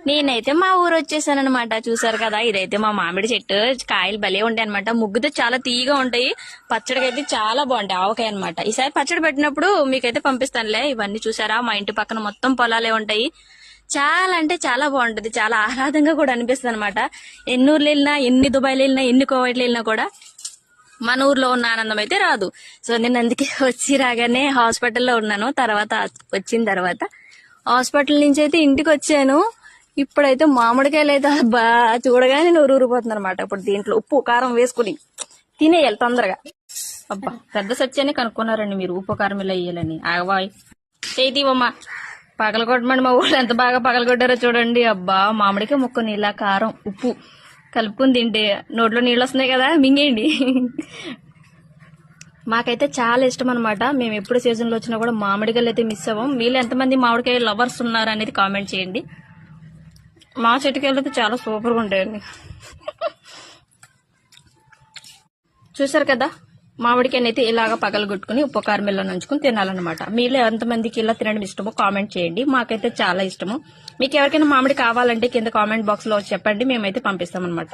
నేనైతే మా ఊరు వచ్చేసాను అనమాట. చూసారు కదా, ఇదైతే మా మామిడి చెట్టు. కాయలు భలే ఉంటాయి అనమాట. ముగ్గుతో చాలా తీయగా ఉంటాయి. పచ్చడికి అయితే చాలా బాగుంటాయి. ఆవకాయ అనమాట. ఈసారి పచ్చడి పెట్టినప్పుడు మీకైతే పంపిస్తానులే. ఇవన్నీ చూసారా, మా ఇంటి పక్కన మొత్తం పొలాలే ఉంటాయి. చాలా అంటే చాలా బాగుంటది. చాలా ఆహ్లాదంగా కూడా అనిపిస్తుంది అనమాట. ఎన్ని ఊర్లు వెళ్ళినా, ఎన్ని దుబాయ్లు వెళ్ళినా, ఎన్ని కోవైట్లు వెళ్ళినా కూడా మన ఊర్లో ఉన్న ఆనందం అయితే రాదు. సో నేను అందుకే వచ్చి రాగానే హాస్పిటల్లో ఉన్నాను. తర్వాత వచ్చిన తర్వాత హాస్పిటల్ నుంచి అయితే ఇంటికి వచ్చాను. ఇప్పుడైతే మామిడికాయలు అయితే బా చూడగానే నూరు ఊరిపోతుంది అనమాట. ఇప్పుడు దీంట్లో ఉప్పు కారం వేసుకుని తినేయాలి తొందరగా. అబ్బా, పెద్ద సత్యాన్ని కనుక్కున్నారండి మీరు, ఉప్పు కారం ఇలా వేయాలని. ఆగబాయ్ చేతివమ్మ పగలగొట్టమండి. మా ఊళ్ళో ఎంత బాగా పగలగొట్టారో చూడండి. అబ్బా, మామిడికాయ ముక్క నీళ్ళ కారం ఉప్పు కలుపుకుని తింటే నోట్లో నీళ్ళు వస్తున్నాయి కదా, మింగేయండి. మాకైతే చాలా ఇష్టం అనమాట. మేము ఎప్పుడు సీజన్లో వచ్చినా కూడా మామిడికాయలు అయితే మిస్ అవ్వం. మీలో ఎంతమంది మామిడికాయ లవర్స్ ఉన్నారు అనేది కామెంట్ చేయండి. మా చెట్టుకాయలు అయితే చాలా సూపర్గా ఉంటాయండి. చూసారు కదా, మామిడికాయని అయితే ఇలాగా పగలగొట్టుకుని ఉప్పు కారమిల్లో నంచుకుని తినాలన్నమాట. మీలో ఎంతమందికి ఇలా తినడం ఇష్టమో కామెంట్ చేయండి. మాకైతే చాలా ఇష్టము. మీకు ఎవరికైనా మామిడి కావాలంటే కింద కామెంట్ బాక్స్ లో చెప్పండి, మేమైతే పంపిస్తామన్నమాట.